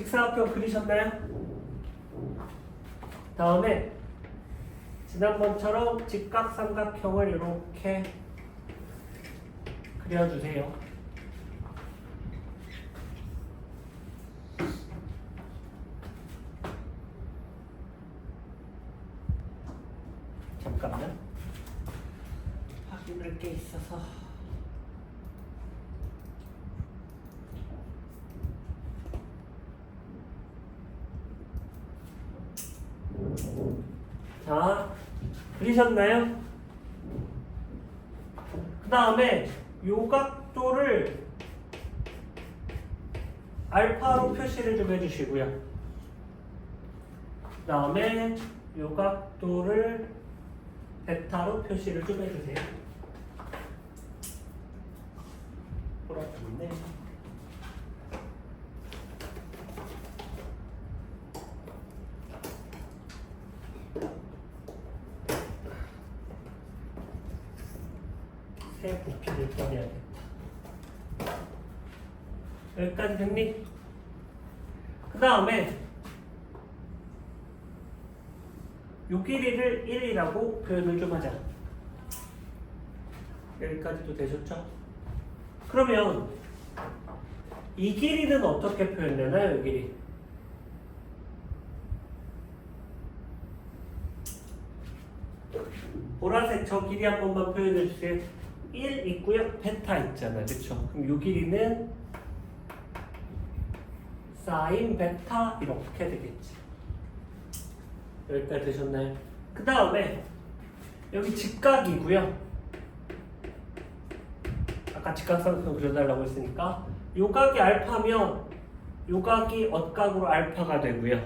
직사각형 그리셨나요? 다음에 지난번처럼 직각삼각형을 이렇게 그려주세요. 잠깐만. 확인할 게 있어서. 자, 그리셨나요? 그 다음에 요 각도를 알파로 표시를 좀 해주시고요. 그 다음에 요 각도를 베타로 표시를 좀 해주세요. 보라색인데. 새 부피를 꺼내야겠다. 여기까지 됐니? 그 다음에 요 길이를 1이라고 표현을 좀 하자. 여기까지도 되셨죠? 그러면 이 길이는 어떻게 표현되나요? 이 길이 보라색 저 길이 한 번만 표현해 주세요. 1 있고요. 베타 있잖아요. 그쵸? 그럼 요 길이는 사인 베타 이렇게 되겠지. 여기까지 되셨나요? 그 다음에 여기 직각이고요. 아까 직각삼각형 그려달라고 했으니까 요 각이 알파면 요 각이 엇각으로 알파가 되고요.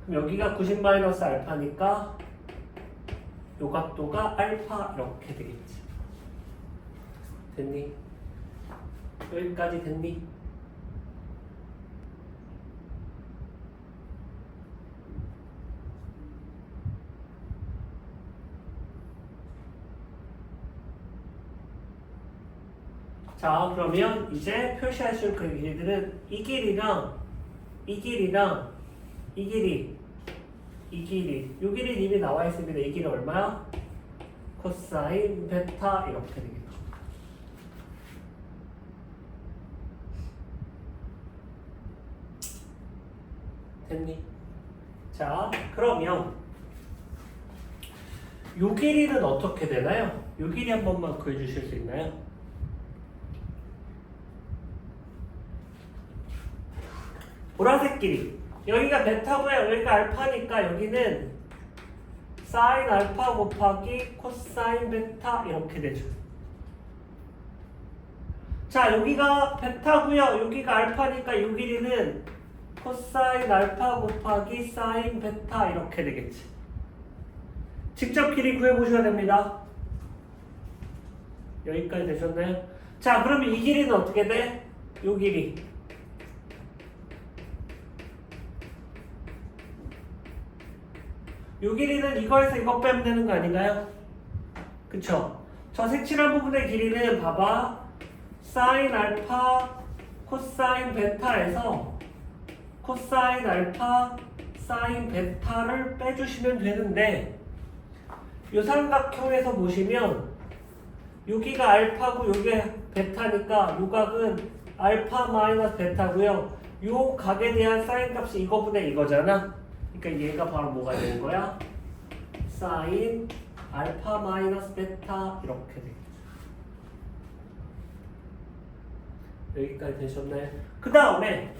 그럼 여기가 90-알파니까 요 각도가 알파 이렇게 되겠지. 됐니? 여기까지 됐니? 자, 그러면 이제 표시하실 그 길이들은 이 길이랑 이 길이랑 이 길이 이 길이 요 길이는 이미 나와 있습니다. 이 길이 얼마야? 코사인 베타 이렇게 되겠죠. 됐니? 자, 그러면 요 길이는 어떻게 되나요? 요 길이 한 번만 구해주실 수 있나요? 보라색 길이 여기가 베타고요. 여기가 알파니까 여기는 사인 알파 곱하기 코사인 베타 이렇게 되죠. 자, 여기가 베타고요. 여기가 알파니까 이 길이는 코사인 알파 곱하기 사인 베타 이렇게 되겠지. 직접 길이 구해보셔야 됩니다. 여기까지 되셨나요? 자, 그러면 이 길이는 어떻게 돼? 이 길이 요 길이는 이거에서 이거 빼면 되는 거 아닌가요? 그쵸? 저 색칠한 부분의 길이는 봐봐 사인 알파 코사인 베타에서 코사인 알파 사인 베타를 빼주시면 되는데 요 삼각형에서 보시면 여기가 알파고 여기가 베타니까 요 각은 알파 마이너스 베타고요. 요 각에 대한 사인 값이 이거분의 이거잖아. 그러니까 얘가 바로 뭐가 되는 거야? 사인 알파 마이너스 베타 이렇게 되겠죠. 여기까지 되셨나요? 그 다음에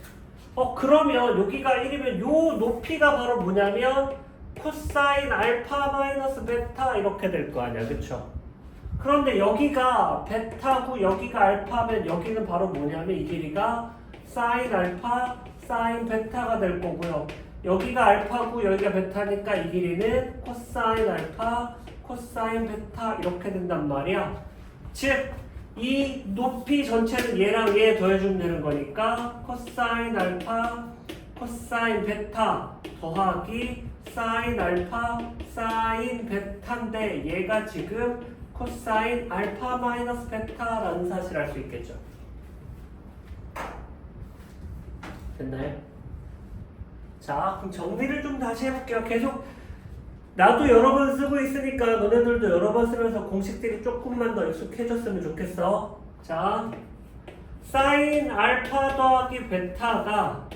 그러면 여기가 1이면 요 높이가 바로 뭐냐면 코사인 알파 마이너스 베타 이렇게 될 거 아니야. 그쵸? 그런데 여기가 베타고 여기가 알파면 여기는 바로 뭐냐면 이 길이가 사인 알파 사인 베타가 될 거고요. 여기가 알파고 여기가 베타니까 이 길이는 코사인 알파 코사인 베타 이렇게 된단 말이야. 즉 이 높이 전체는 얘랑 얘 더해주면 되는 거니까 코사인 알파 코사인 베타 더하기 사인 알파 사인 베타인데 얘가 지금 코사인 알파 마이너스 베타라는 사실을 알 수 있겠죠. 됐나요? 자, 그럼 정리를 좀 다시 해볼게요. 계속 나도 여러 번 쓰고 있으니까 너네들도 여러 번 쓰면서 공식들이 조금만 더 익숙해졌으면 좋겠어. 자, 사인 알파 더하기 베타가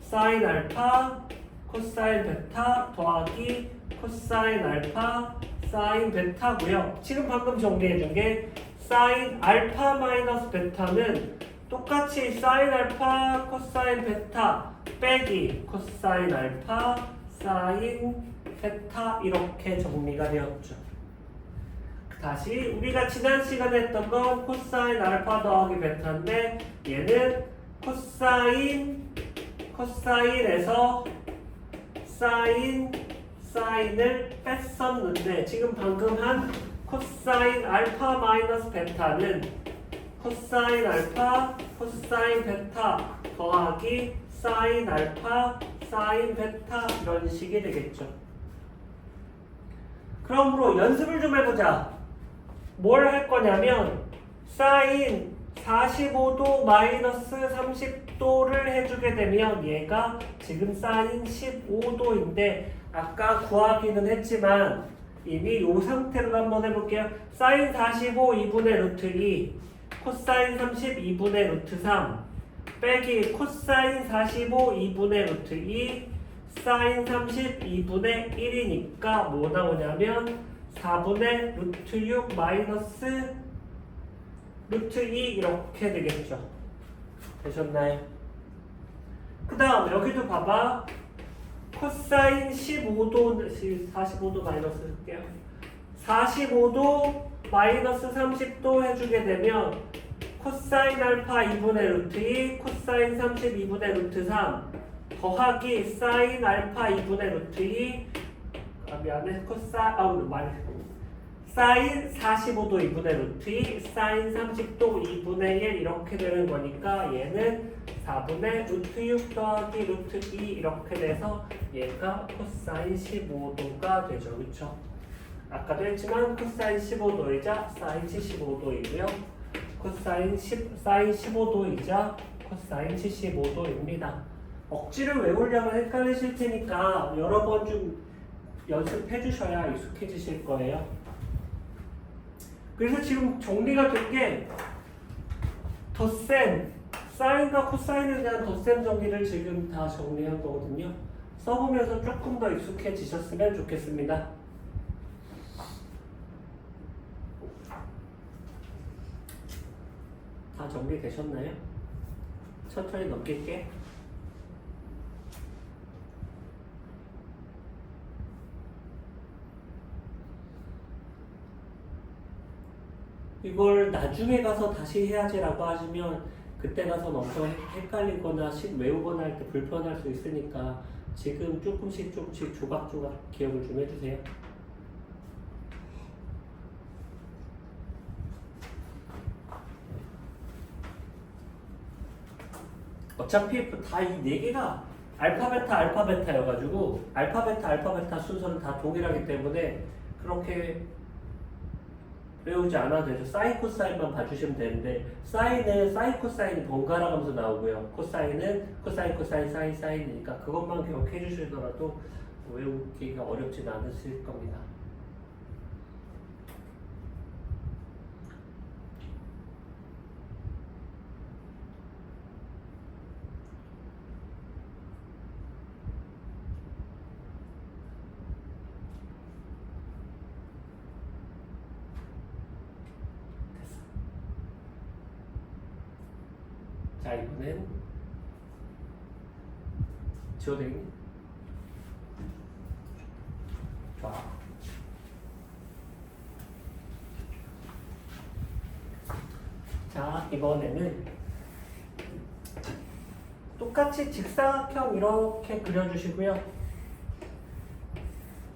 사인 알파 코사인 베타 더하기 코사인 알파 사인 베타고요. 지금 방금 정리해준 게 사인 알파 마이너스 베타는 똑같이 사인 알파 코사인 베타 빼기 코사인 알파 사인 베타 이렇게 정리가 되었죠. 다시 우리가 지난 시간에 했던 건 코사인 알파 더하기 베타인데 얘는 코사인에서 사인을 뺐었는데 지금 방금 한 코사인 알파 마이너스 베타는 코사인 알파 코사인 베타 더하기 사인 알파 사인 베타 이런 식이 되겠죠. 그러므로 연습을 좀 해보자. 뭘 할 거냐면 사인 45도 마이너스 30도를 해주게 되면 얘가 지금 사인 15도인데 아까 구하기는 했지만 이미 이 상태로 한번 해볼게요. 사인 45 2분의 루트 2 코사인 30 2분의 루트 3 빼기 코사인 45 2분의 루트 2 사인 30 2분의 1이니까 뭐 나오냐면 4분의 루트 6 마이너스 루트 2 이렇게 되겠죠. 되셨나요? 그 다음 여기도 봐봐. 코사인 15도 45도 마이너스 할게요. 45도 마이너스 30도 해주게 되면 코사인 알파 2분의 루트 2 코사인 30 2분의 루트 3 더하기 사인 알파 2분의 루트 2 사인 45도 2분의 루트 2 사인 30도 2분의 1 이렇게 되는 거니까 얘는 4분의 루트 6 더하기 루트 2 이렇게 돼서 얘가 코사인 15도가 되죠. 그쵸? 아까도 했지만 코사인 15도이자 사인 75도이고요. 사인 15도이자 코사인 75도입니다. 억지로 외우려면 헷갈리실 테니까 여러 번 좀 연습해 주셔야 익숙해지실 거예요. 그래서 지금 정리가 된 게 덧셈, 사인과 코사인에 대한 덧셈 정리를 지금 다 정리한 거거든요. 써보면서 조금 더 익숙해지셨으면 좋겠습니다. 다 정리되셨나요? 천천히 넘길게. 이걸 나중에 가서 다시 해야지라고 하시면 그때 가서 엄청 헷갈리거나 외우거나 할 때 불편할 수 있으니까 지금 조금씩 조각조각 기억을 좀 해주세요. 어차피 다 이 네 개가 알파베타여가지고 알파베타 순서는 다 동일하기 때문에 그렇게 외우지 않아도 되죠. 사인 코사인만 봐주시면 되는데 사인은 사인 코사인이 번갈아 가면서 나오고요. 코사인은 코사인 사인이니까 그것만 기억해 주시더라도 외우기가 어렵진 않으실 겁니다. 자, 이번엔 지워도 되겠니? 좋아. 자, 이번에는 똑같이 직사각형 이렇게 그려주시고요.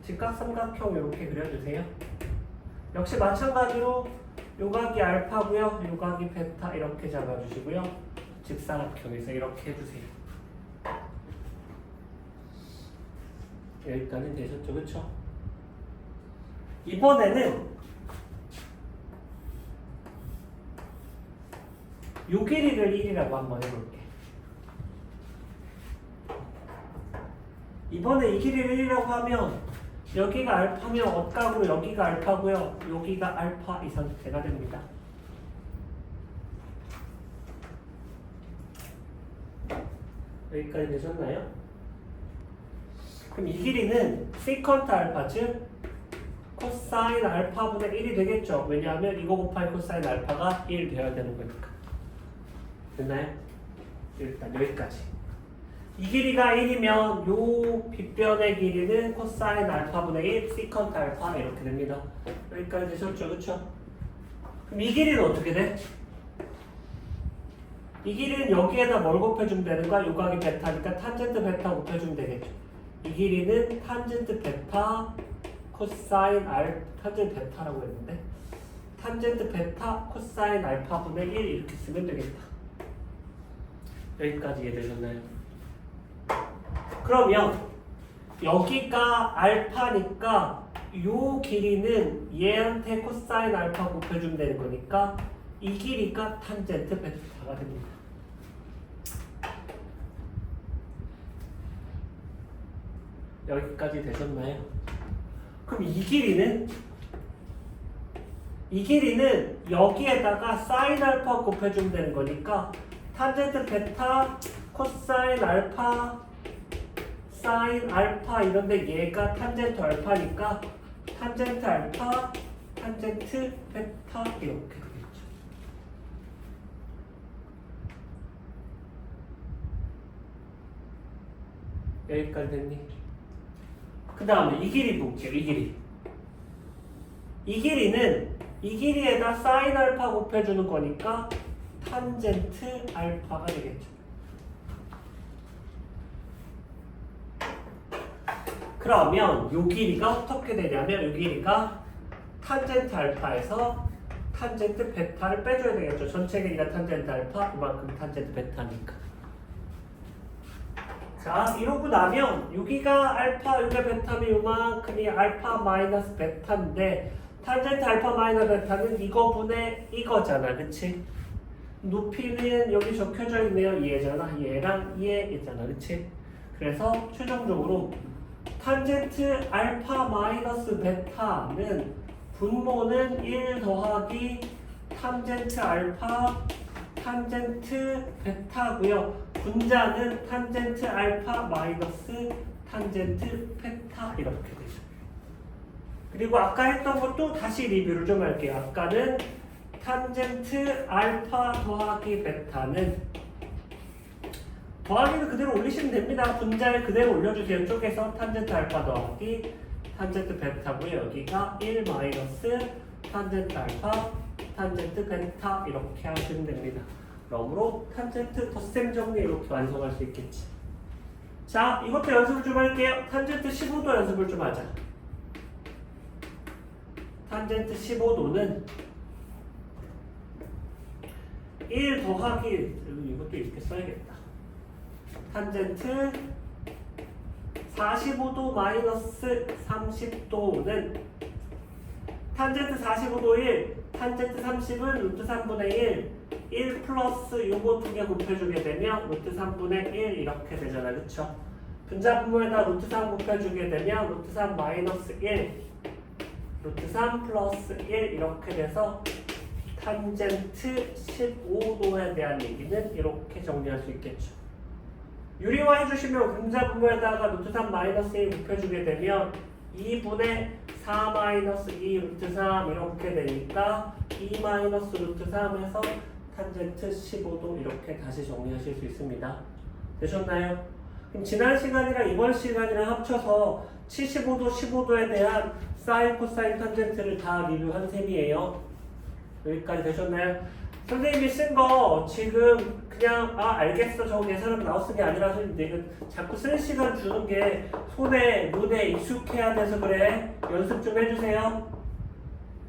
직각삼각형 이렇게 그려주세요. 역시 마찬가지로 요각이 알파고요. 요각이 베타 이렇게 잡아주시고요. 직사각형에서 이렇게 해주세요. 여기까지 되셨죠? 그쵸? 이번에는 요 길이를 1이라고 한번 해볼게. 이번에 이 길이를 1이라고 하면 여기가 알파면 어각으로 여기가 알파고요. 여기가 알파 이 상태가 됩니다. 여기까지 되셨나요? 그럼 이 길이는 세컨트 알파 즉 코사인 알파분의 1이 되겠죠. 왜냐하면 이거 곱하기 코사인 알파가 1 되어야 되는 거니까. 됐나요? 일단 여기까지. 이 길이가 1이면 요 빗변의 길이는 코사인 알파분의 1 세컨트 알파 이렇게 됩니다. 여기까지 되셨죠? 그쵸? 그럼 이 길이는 어떻게 돼? 이 길이는 여기에다 뭘 곱해주면 되는 거야? 요각이 베타니까 탄젠트 베타 곱해주면 되겠죠. 이 길이는 탄젠트 베타 코사인 탄젠트 베타라고 했는데 탄젠트 베타 코사인 알파분의 1 이렇게 쓰면 되겠다. 여기까지 이해되셨나요? 그러면 여기가 알파니까 요 길이는 얘한테 코사인 알파 곱해주면 되는 거니까 이 길이가 탄젠트 베타가 됩니다. 여기까지 되셨나요? 그럼 이 길이는 여기에다가 사인 알파 곱해주면 되는 거니까 탄젠트 베타 코사인 알파 사인 알파 이런데 얘가 탄젠트 알파니까 탄젠트 알파 탄젠트 베타 이렇게 되겠죠. 여기까지 됐니? 그 다음에 이 길이 볼게요. 이 길이는 이 길이에다 사인 알파 곱해주는 거니까 탄젠트 알파가 되겠죠. 그러면 이 길이가 어떻게 되냐면 이 길이가 탄젠트 알파에서 탄젠트 베타를 빼줘야 되겠죠. 전체 길이가 탄젠트 알파, 이만큼 탄젠트 베타니까. 자, 이러고 나면 여기가 알파, 여기가 베타면 요만큼이 알파 마이너스 베타인데 탄젠트 알파 마이너스 베타는 이거분의 이거잖아. 그치? 높이는 여기 적혀져 있네요. 얘잖아. 얘랑 얘잖아. 그치? 그래서 최종적으로 탄젠트 알파 마이너스 베타는 분모는 1 더하기 탄젠트 알파 탄젠트 베타고요. 분자는 탄젠트 알파 마이너스 탄젠트 베타 이렇게 되죠. 그리고 아까 했던 것도 다시 리뷰를 좀 할게요. 아까는 탄젠트 알파 더하기 베타는 더하기는 그대로 올리시면 됩니다. 분자를 그대로 올려주세요. 쪽에서 탄젠트 알파 더하기 탄젠트 베타고요. 여기가 1 마이너스 탄젠트 알파 탄젠트 베타 이렇게 하시면 됩니다. 그러므로 탄젠트 덧셈 정리 이렇게 완성할 수 있겠지. 자, 이것도 연습을 좀 할게요. 탄젠트 15도 연습을 좀 하자. 탄젠트 15도는 1 더하기 이것도 이렇게 써야겠다. 탄젠트 45도 마이너스 30도는 탄젠트 45도 1, 탄젠트 30은 루트 3분의 1 플러스 요거 두 개 곱해주게 되면 루트 3분의 1 이렇게 되잖아. 그쵸? 분자분모에다 루트 3 곱해주게 되면 루트 3 마이너스 1 루트 3 플러스 1 이렇게 돼서 탄젠트 15도에 대한 얘기는 이렇게 정리할 수 있겠죠. 유리화 해주시면 분자분모에다가 루트 3 마이너스 1 곱해주게 되면 2분의 4 마이너스 2 루트 3 이렇게 되니까 2 마이너스 루트 3에서 탄젠트 15도 이렇게 다시 정리하실 수 있습니다. 되셨나요? 그럼 지난 시간이랑 이번 시간이랑 합쳐서 75도, 15도에 대한 사인, 코사인, 탄젠트를 다 리뷰한 셈이에요. 여기까지 되셨나요? 선생님이 쓴 거 지금 그냥 알겠어 저 계산은 나왔은 게 아니라서 이거 자꾸 쓸 시간 주는 게 손에 눈에 익숙해야 돼서 그래. 연습 좀 해주세요.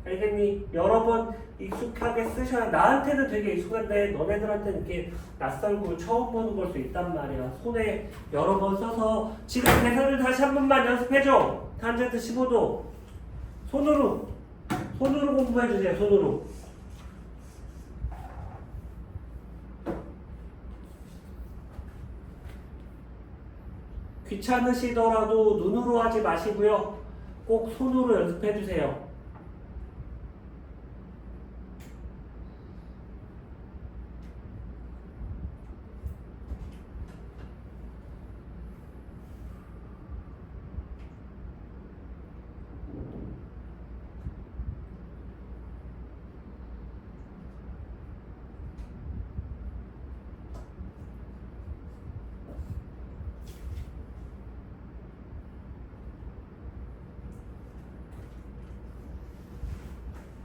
알겠니? 여러 번 익숙하게 쓰셔야 나한테는 되게 익숙한데 너네들한테는 이렇게 낯설고 처음 보는 걸 수 있단 말이야. 손에 여러 번 써서 지금 계산을 다시 한 번만 연습해줘. 탄젠트 15도 손으로 공부해주세요. 손으로. 귀찮으시더라도 눈으로 하지 마시고요. 꼭 손으로 연습해 주세요.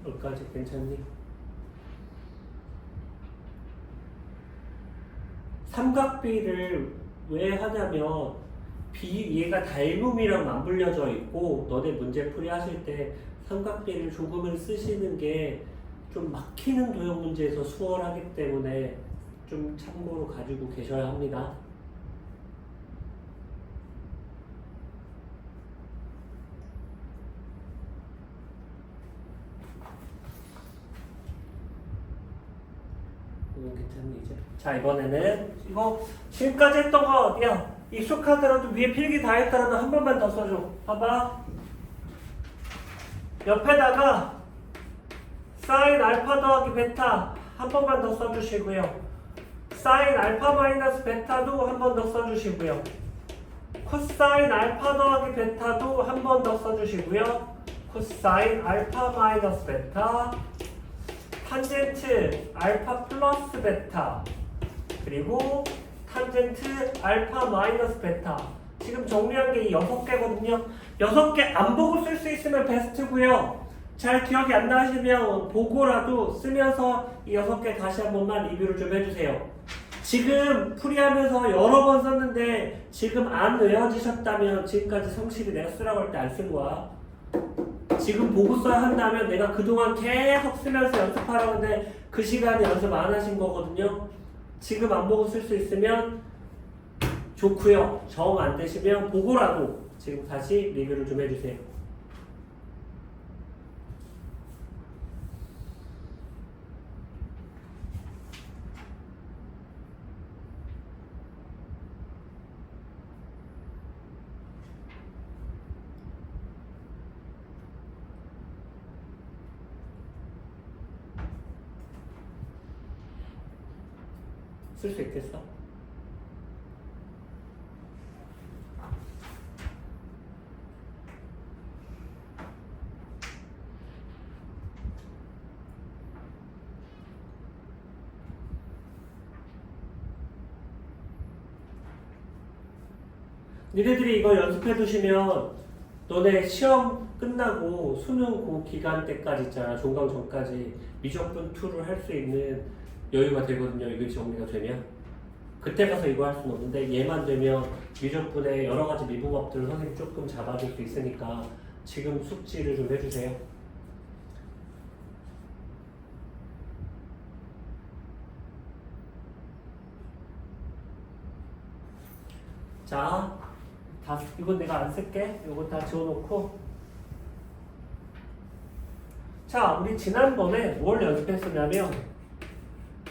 여기까지 괜찮니? 삼각비를 왜 하냐면 얘가 닮음이랑 맞물려져 있고 너네 문제풀이 하실 때 삼각비를 조금은 쓰시는 게 좀 막히는 도형 문제에서 수월하기 때문에 좀 참고로 가지고 계셔야 합니다. 괜찮니 이제? 자 이번에는 이거 지금까지 했던 거 어디야? 익숙하더라도 위에 필기 다 했더라도 한 번만 더 써줘. 봐봐. 옆에다가 사인 알파 더하기 베타 한 번만 더 써주시고요. 사인 알파 마이너스 베타도 한 번 더 써주시고요. 코사인 알파 더하기 베타도 한 번 더 써주시고요. 코사인 알파 마이너스 베타, 탄젠트 알파 플러스 베타, 그리고 탄젠트 알파 마이너스 베타. 지금 정리한 게 이 6개거든요. 6개 안 보고 쓸 수 있으면 베스트고요. 잘 기억이 안 나시면 보고라도 쓰면서 이 6개 다시 한 번만 리뷰를 좀 해주세요. 지금 풀이하면서 여러 번 썼는데 지금 안 외워지셨다면 지금까지 성실히 내가 쓰라고 할 때 안 쓴 거야. 지금 보고 써야 한다면 내가 그동안 계속 쓰면서 연습하라고 했는데 그 시간에 연습 안 하신 거거든요. 지금 안 보고 쓸 수 있으면 좋고요. 정 안 되시면 보고라도 지금 다시 리뷰를 좀 해주세요. 쓸 수 있겠어? 니네들이 이거 연습해 두시면 너네 시험 끝나고 수능 그 기간 때까지 있잖아. 종강 전까지 미적분 2를 할 수 있는 여유가 되거든요. 이게 정리가 되면. 그때 가서 이거 할 수는 없는데 얘만 되면 미적분의 여러 가지 미분법들을 선생님이 조금 잡아줄 수 있으니까 지금 숙지를 좀 해주세요. 자, 이건 내가 안 쓸게. 이거 다 지워놓고. 자, 우리 지난번에 뭘 연습했었냐면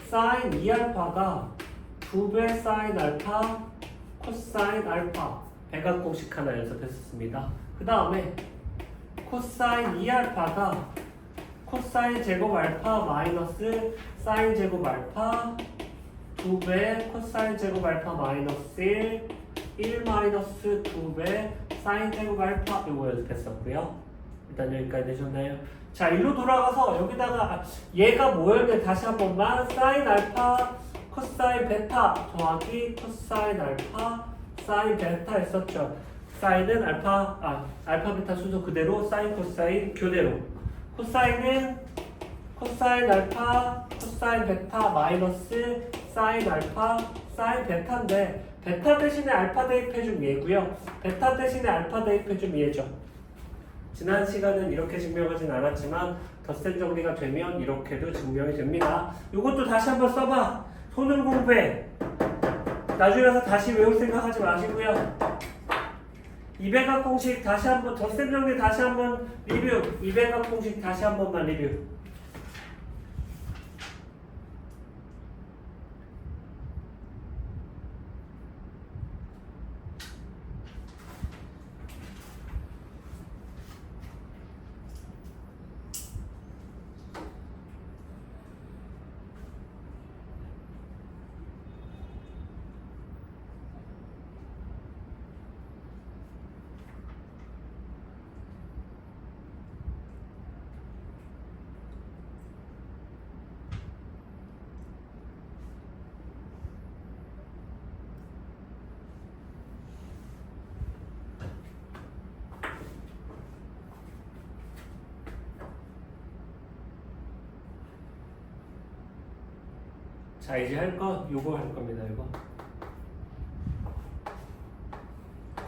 사인 2알파가 2배 사인 알파 코사인 알파 백악공식 하나 연습했었습니다. 그 다음에 코사인 2알파가 코사인 제곱 알파 마이너스 사인 제곱 알파 2배 코사인 제곱 알파 마이너스 1 마이너스 2배 사인 제곱 알파 이거 연습했었고요. 일단 여기까지 되셨나요? 자, 일로 돌아가서 여기다가 얘가 뭐였는데 다시 한 번만 사인 알파 코사인 베타 더하기 코사인 알파 사인 베타 했었죠. 사인은 알파 베타 순서 그대로, 사인 코사인 교대로. 코사인은 코사인 알파 코사인 베타 마이너스 사인 알파 사인 베타인데 베타 대신에 알파 대입해준 얘고요. 베타 대신에 알파 대입해준 얘죠. 지난 시간은 이렇게 증명하진 않았지만 덧셈 정리가 되면 이렇게도 증명이 됩니다. 이것도 다시 한번 써봐. 손으로 공부해. 나중에 가서 다시 외울 생각하지 마시고요. 이백각 공식 다시 한번, 덧셈 정리 다시 한번 리뷰. 이백각 공식 다시 한 번만 리뷰. 자, 이제 할 거 요거 할 겁니다. 이거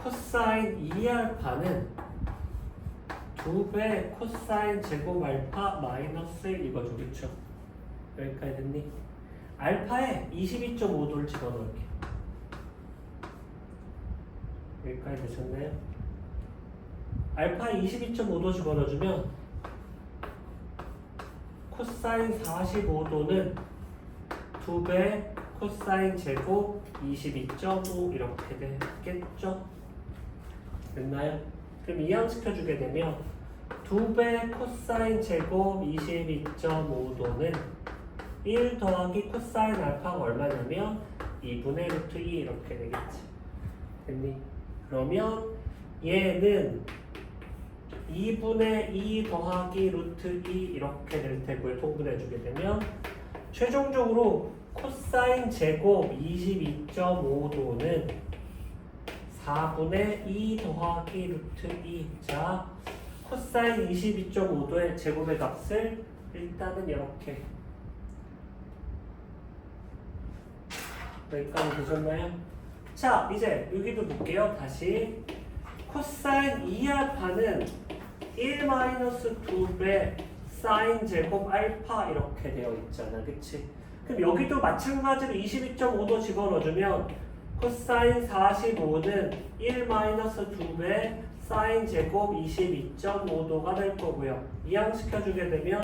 코사인 2알파는 2배 코사인 제곱 알파 마이너스 이거죠. 그쵸? 여기까지 됐니? 알파에 22.5도를 집어넣을게. 여기까지 되셨나요? 알파에 22.5도 집어넣어주면 코사인 45도는 2배 코사인 제곱 22.5 이렇게 되겠죠? 됐나요? 그럼 이항시켜주게 되면 2배 코사인 제곱 22.5도는 1 더하기 코사인 알파가 얼마냐면 2분의 루트 2 이렇게 되겠지. 됐니? 그러면 얘는 2분의 2 더하기 루트 2 이렇게 될 테고요. 통분해주게 되면 최종적으로 코사인 제곱 22.5도는 4분의 2 더하기 루트 2. 자, 코사인 22.5도의 제곱의 값을 일단은 이렇게 여기까지 되셨나요? 자, 이제 여기도 볼게요. 다시 코사인 2알파는 1-2배 사인 제곱 알파 이렇게 되어 있잖아. 그치? 그럼 여기도 마찬가지로 22.5도 집어넣어주면 코사인 45는 1-2배 사인 제곱 22.5도가 될 거고요. 이항시켜주게 되면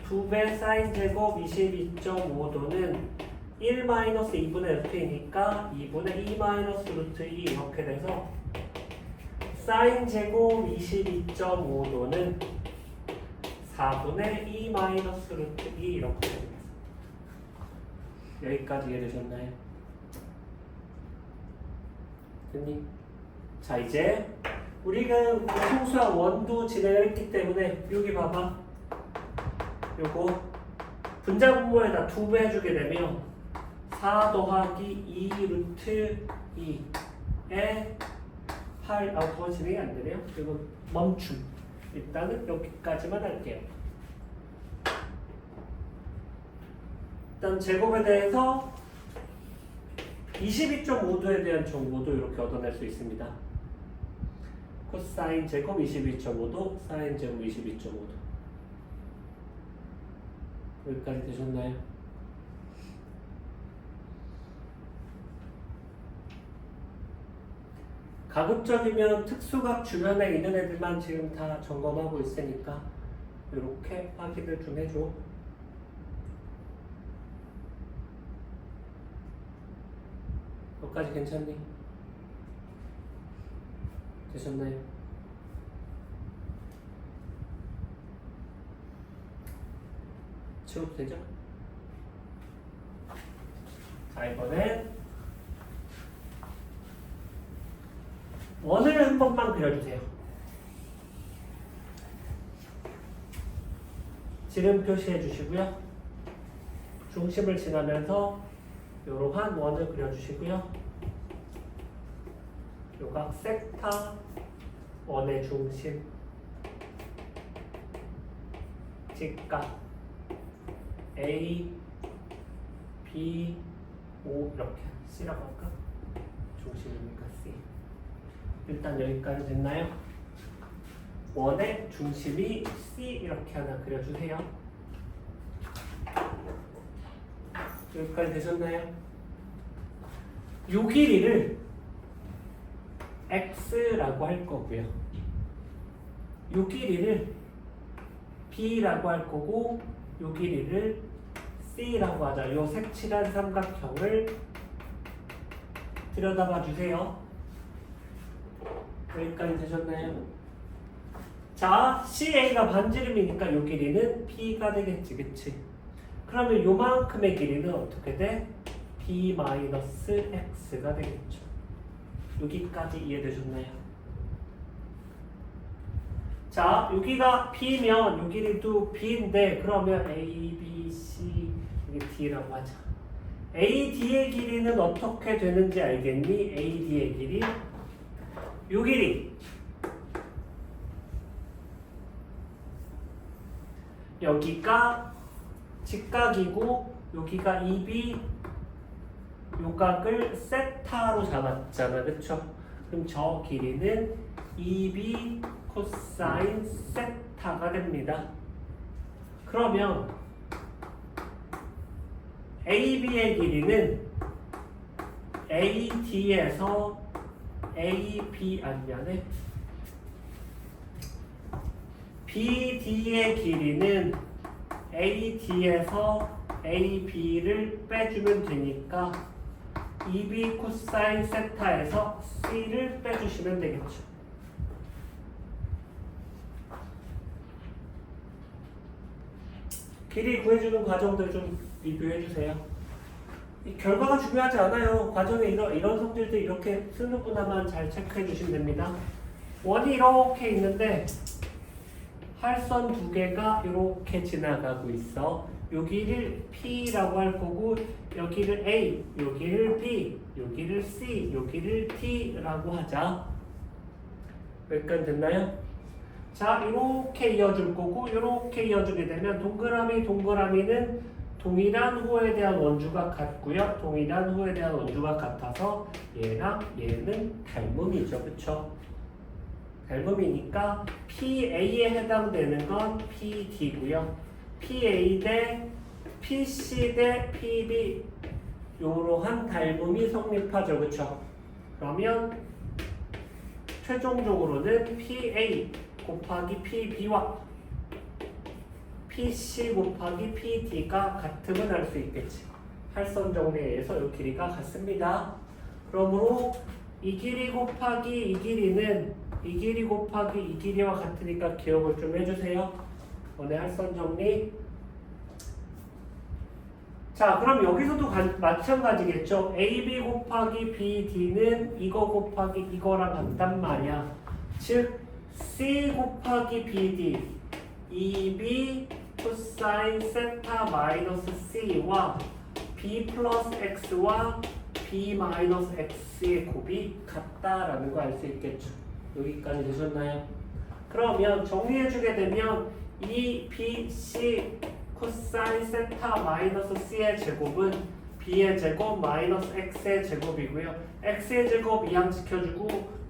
2배 사인 제곱 22.5도는 1-2분의 루트이니까 2분의 2 루트 2 이렇게 돼서 사인 제곱 22.5도는 4분의 2 루트 2 이렇게 됩니다. 여기까지 이해되셨나요? 됐니? 자, 이제 우리가 소수와 원도 진행을 했기 때문에 여기 봐봐. 요거 분자 분모에다 2배 해주게 되면 4 더하기 2 루트 2에 8, 더 진행이 안 되네요. 이거 멈춤. 일단은 여기까지만 할게요. 일단 제곱에 대해서 22.5도에 대한 정보도 이렇게 얻어낼 수 있습니다. 코사인 제곱 22.5도, 사인 제곱 22.5도. 여기까지 되셨나요? 가급적이면 특수각 주변에 있는 애들만 지금 다 점검하고 있으니까 이렇게 확인을 좀 해줘. 여기까지 괜찮니? 되셨나요? 지워도 되죠? 자, 이번엔 원을 한 번만 그려주세요. 지름 표시해 주시고요. 중심을 지나면서 이러한 원을 그려주시고요. 요각 섹타 원의 중심 직각 A, B, O 이렇게 C라고 할까? 중심이니까 C. 일단 여기까지 됐나요? 원의 중심이 C 이렇게 하나 그려주세요. 여기까지 되셨나요? 요 길이를 X라고 할 거고요. 요 길이를 B라고 할 거고 요 길이를 C라고 하자. 요 색칠한 삼각형을 들여다봐 주세요. 여기까지 되셨나요? 자, CA가 반지름이니까 요 길이는 B가 되겠지, 그치? 그러면 요만큼의 길이는 어떻게 돼? B-X가 되겠죠. 여기까지 이해되셨나요? 자, 여기가 B면 요 길이도 B인데 그러면 A, B, C 이게 D라고 하자. AD의 길이는 어떻게 되는지 알겠니? AD의 길이 요 길이 여기가 직각이고 여기가 2B 요각을 세타로 잡았잖아. 그쵸? 그럼 저 길이는 2B 코사인 세타가 됩니다. 그러면 AB의 길이는 AD에서 AB 아니면은 BD의 길이는 AD에서 AB를 빼주면 되니까 2B 코사인 세타에서 C를 빼주시면 되겠죠. 길이 구해주는 과정들 좀 리뷰해주세요. 이 결과가 중요하지 않아요. 과정에 이런 성질들 이렇게 스누구나만 잘 체크해주시면 됩니다. 원이 이렇게 있는데 할선 두 개가 이렇게 지나가고 있어. 여기를 P라고 할 거고 여기를 A, 여기를 B, 여기를 C, 여기를 T라고 하자. 여기까지 됐나요? 자, 이렇게 이어줄 거고 이렇게 이어주게 되면 동그라미는 동일한 호에 대한 원주가 같고요. 동일한 호에 대한 원주가 같아서 얘랑 얘는 닮음이죠. 그쵸? 닮음이니까 PA에 해당되는 건 PD고요. PA 대 PC 대 PB 이러한 닮음이 성립하죠. 그쵸? 그러면 최종적으로는 PA 곱하기 PB와 PC 곱하기 PD가 같음을 알 수 있겠지. 할선 정리에 의해서 이 길이가 같습니다. 그러므로 이 길이 곱하기 이 길이는 이 길이 곱하기 이 길이와 같으니까 기억을 좀 해주세요. 오늘 할선 정리. 자, 그럼 여기서도 마찬가지겠죠. AB 곱하기 BD는 이거 곱하기 이거랑 같단 말이야. 즉 C 곱하기 BD 2B 코사인 세타 마이너스 C와 B 플러스 X와 B 마이너스 X의 곱이 같다라는 거 알 수 있겠죠. 여기까지 되셨나요? 그러면 정리해주게 되면 2BC 코사인 세타 마이너스 C의 제곱은 B의 제곱 마이너스 X의 제곱이고요. X의 제곱 이항 지켜주고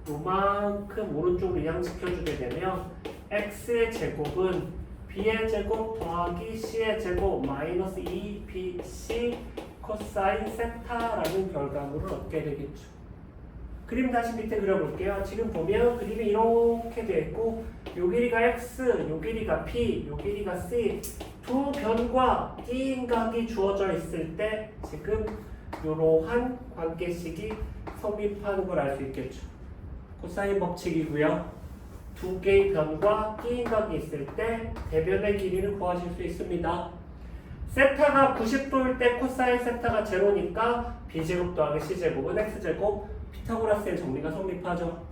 요만큼 오른쪽으로 이항 지켜주게 되면 X의 제곱은 B의 제곱 더하기 C의 제곱 마이너스 2BC 코사인 세타라는 결과물을 얻게 되겠죠. 그림 다시 밑에 그려볼게요. 지금 보면 그림이 이렇게 되어 있고 요 길이가 X, 요 길이가 P, 요 길이가 C 두 변과 띠인각이 주어져 있을 때 지금 이러한 관계식이 성립하는 걸 알 수 있겠죠. 코사인 법칙이고요. 두 개의 변과 띠인각이 있을 때 대변의 길이를 구하실 수 있습니다. 세타가 90도일 때 코사인 세타가 제로니까 B제곱 더하기 C제곱은 X제곱 피타고라스의 정리가 성립하죠.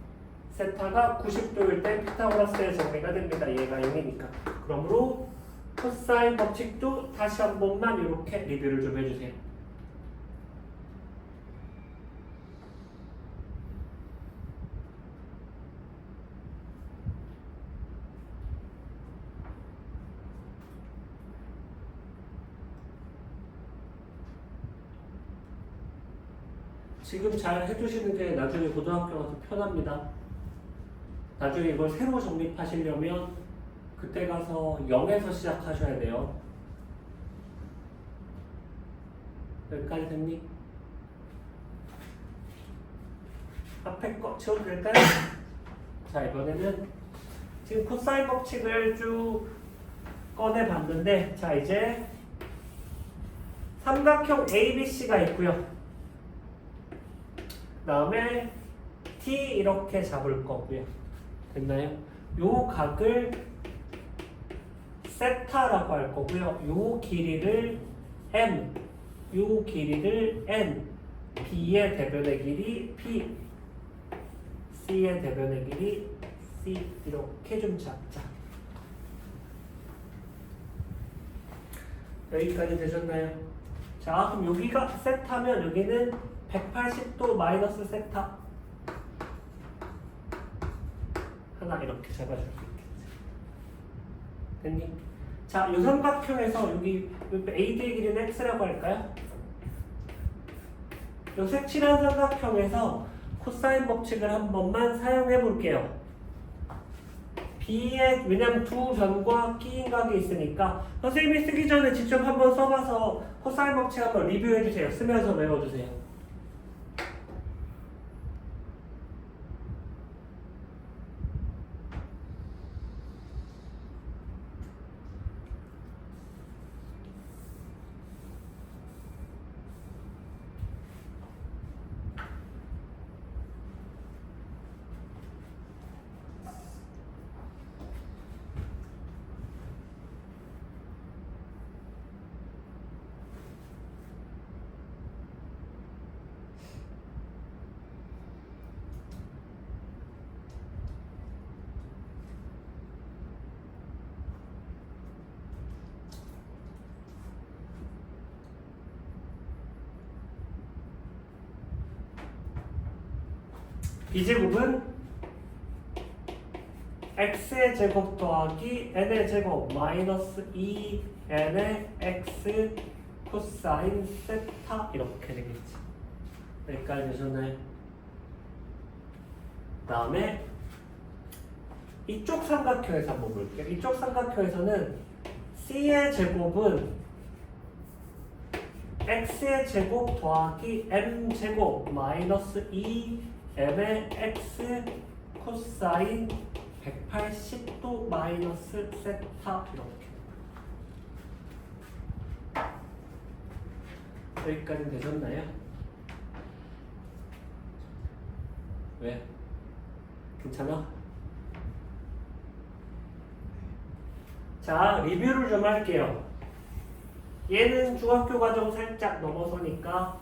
세타가 90도일 때 피타고라스의 정리가 됩니다. 얘가 0이니까. 그러므로 코사인 법칙도 다시 한 번만 이렇게 리뷰를 좀 해주세요. 지금 잘 해두시는 게 나중에 고등학교 가서 편합니다. 나중에 이걸 새로 정립하시려면 그때 가서 0에서 시작하셔야 돼요. 여기까지 됐니? 앞에 거 지워도 될까요? 자, 이번에는 지금 코사인 법칙을 쭉 꺼내봤는데 자, 이제 삼각형 ABC가 있고요. 그 다음에 T 이렇게 잡을 거고요. 됐나요? 요 각을 세타라고 할 거고요. 요 길이를 M, 요 길이를 N, B의 대변의 길이 P, C의 대변의 길이 C 이렇게 좀 잡자. 여기까지 되셨나요? 자, 그럼 여기가 세타면 여기는 180도 마이너스 세타 하나 이렇게 잡아줄 수 있겠지. 됐니? 자, 이 삼각형에서 여기 AD의 길이는 x라고 할까요? 이 색칠한 삼각형에서 코사인 법칙을 한 번만 사용해 볼게요. B의 왜냐면 두 변과 끼인 각이 있으니까 선생님이 쓰기 전에 직접 한번 써봐서 코사인 법칙 한번 리뷰해 주세요. 쓰면서 외워주세요. B제곱은 x의 제곱 더하기 n의 제곱 마이너스 2n의 x 코사인 세타 이렇게 되겠지. 여기까지 되셨나요? 그 다음에 이쪽 삼각형에서 한번 볼게요. 이쪽 삼각형에서는 c의 제곱은 x의 제곱 더하기 m 제곱 마이너스 2m의 x 코사인 180도 마이너스 세타 이렇게. 여기까지 되셨나요? 왜? 괜찮아? 자, 리뷰를 좀 할게요. 얘는 중학교 과정 살짝 넘어서니까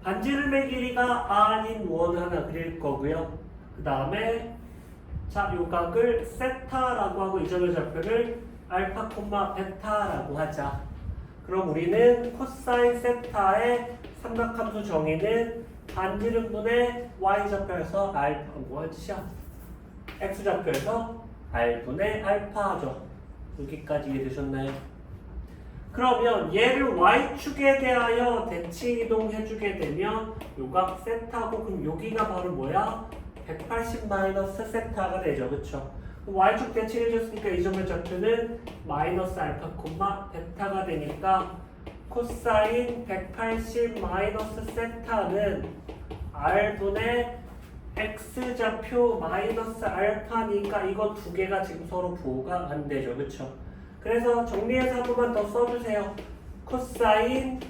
반지름의 길이가 r인 원 하나 그릴 거고요. 그 다음에 자, 요 각을 세타라고 하고 이 점의 좌표를 알파, 베타라고 하자. 그럼 우리는 코사인 세타의 삼각함수 정의는 반지름분의 y좌표에서 알파, 뭐야 뜻이야? x좌표에서 r분의 알파죠. 여기까지 이해되셨나요? 그러면 얘를 y축에 대하여 대칭 이동해주게 되면 요각 세타고 그럼 여기가 바로 뭐야? 180 마이너스 세타가 되죠. 그쵸? y축 대칭해줬으니까 이 점의 좌표는 마이너스 알파 콤마 베타가 되니까 코사인 180 마이너스 세타는 r분의 x좌표 마이너스 알파니까 이거 두 개가 지금 서로 부호가 안 되죠. 그쵸? 그래서 정리해서 한 번만 더 써주세요. 코사인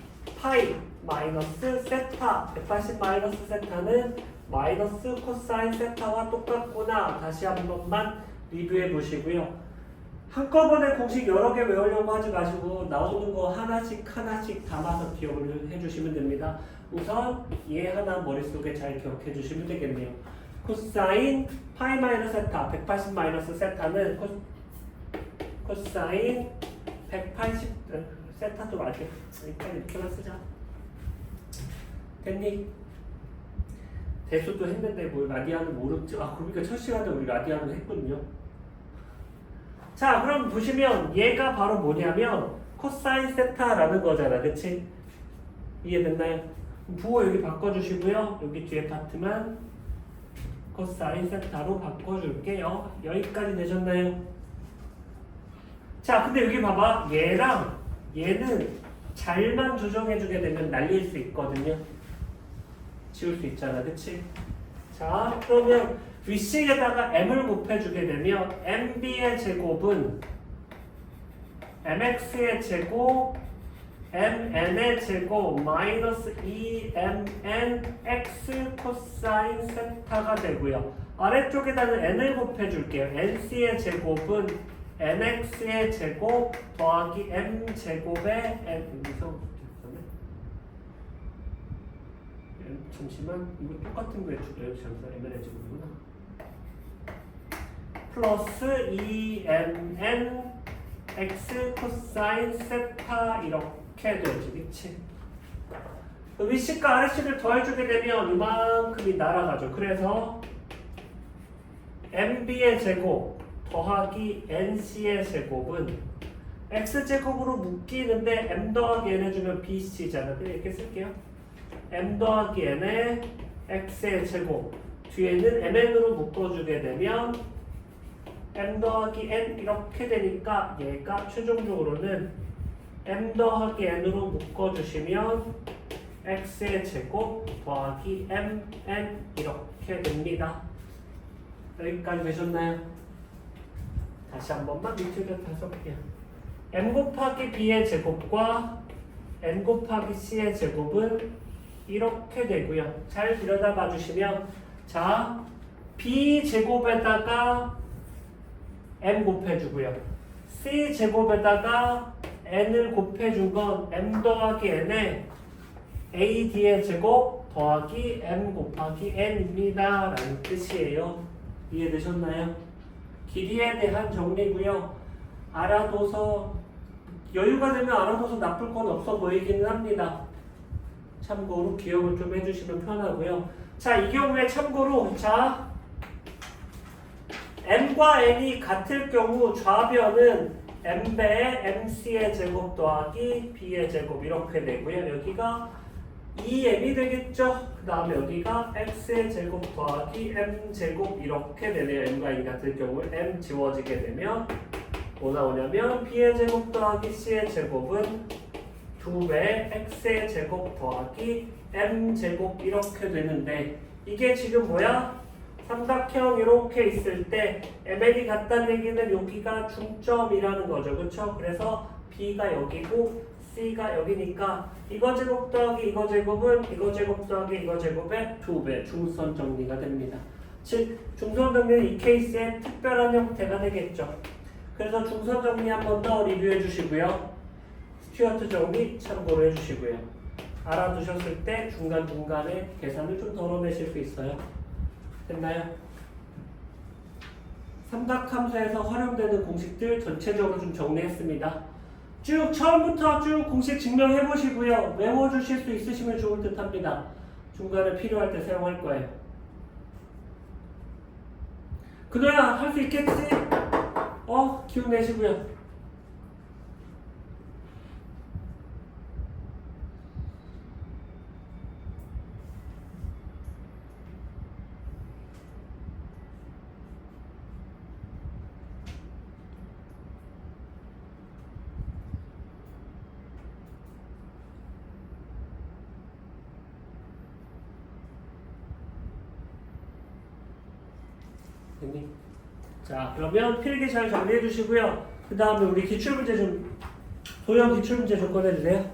파이 마이너스 세타 180 마이너스 세타는 마이너스 코사인 세타와 똑같구나. 다시 한 번만 리뷰해 보시고요. 한꺼번에 공식 여러 개 외우려고 하지 마시고 나오는 거 하나씩 담아서 기억을 해주시면 됩니다. 우선 얘 하나 머릿속에 잘 기억해 주시면 되겠네요. 코사인 파이 마이너스 세타 180 마이너스 세타는 코사인 180 세타도 맞아. 일단 이렇게만 쓰자. 됐니? 대수도 했는데 뭐 라디안은 모르지. 아 그러니까 첫 시간에 우리 라디안을 했거든요. 자 그럼 보시면 얘가 바로 뭐냐면 코사인 세타라는 거잖아. 그치? 이해됐나요? 부호 여기 바꿔주시고요. 여기 뒤에 파트만 코사인 세타로 바꿔줄게요. 여기까지 되셨나요? 자 근데 여기 봐봐. 얘랑 얘는 잘만 조정해주게 되면 날릴 수 있거든요. 지울 수 있잖아. 그치? 자 그러면 윗식에다가 m을 곱해주게 되면 mb의 제곱은 mx의 제곱 mn의 제곱 마이너스 2mn x 코사인 세타가 되고요. 아래쪽에다는 n을 곱해줄게요. nc의 제곱은 nx의 제곱 더하기 m 제곱의 n 잠시만 이거 똑같은 거 해줄게요. 잠시만 mn의 제곱이구나. 플러스 2mn x 코사인 세타 이렇게 되지. 그치? 윗식과 아래식을 더해주게 되면 이만큼이 날아가죠. 그래서 mb의 제곱 더하기 NC의 제곱은 X제곱으로 묶이는데 M 더하기 N 해주면 BC잖아. 그냥 이렇게 쓸게요. M 더하기 N의 X의 제곱 뒤에는 MN으로 묶어주게 되면 M 더하기 N 이렇게 되니까 얘가 최종적으로는 M 더하기 N으로 묶어주시면 X의 제곱 더하기 MN 이렇게 됩니다. 여기까지 되셨나요? 다시 한 번만 밑줄을 다 써볼게요. M 곱하기 B의 제곱과 N 곱하기 C의 제곱은 이렇게 되고요. 잘 들여다봐 주시면 자 B 제곱에다가 M 곱해주고요. C 제곱에다가 N을 곱해준 건 M 더하기 N에 AD의 제곱 더하기 M 곱하기 N입니다. 라는 뜻이에요. 이해되셨나요? 길이에 대한 정리고요. 알아둬서 여유가 되면 알아둬서 나쁠 건 없어 보이기는 합니다. 참고로 기억을 좀 해주시면 편하고요. 자, 이 경우에 참고로 자 M과 N이 같을 경우 좌변은 M배의 MC의 제곱 더하기 B의 제곱 이렇게 되고요. 여기가 2M이 되겠죠. 그 다음에 여기가 X의 제곱 더하기 M 제곱 이렇게 되네요. M과 N이 같을 경우에 M 지워지게 되면 뭐 나오냐면 B의 제곱 더하기 C의 제곱은 2배 X의 제곱 더하기 M 제곱 이렇게 되는데 이게 지금 뭐야? 삼각형 이렇게 있을 때 MN이 같다는 얘기는 여기가 중점이라는 거죠. 그렇죠? 그래서 B가 여기고 C가 여기니까 이거 제곱 더하기 이거 제곱은 이거 제곱 더하기 이거 제곱의 2배 중선 정리가 됩니다. 즉 중선 정리는 이 케이스의 특별한 형태가 되겠죠. 그래서 중선 정리 한 번 더 리뷰해 주시고요. 스튜어트 정리 참고로 해주시고요. 알아두셨을 때 중간중간에 계산을 좀 덜어내실 수 있어요. 됐나요? 삼각함수에서 활용되는 공식들 전체적으로 좀 정리했습니다. 쭉 처음부터 쭉 공식 증명해 보시고요. 외워주실 수 있으시면 좋을 듯 합니다. 중간에 필요할 때 사용할 거예요. 그노야 할 수 있겠지? 기운 내시고요. 자, 그러면 필기 잘 정리해 주시고요. 그 다음에 우리 기출문제 좀 도형 기출문제 좀 꺼내주세요.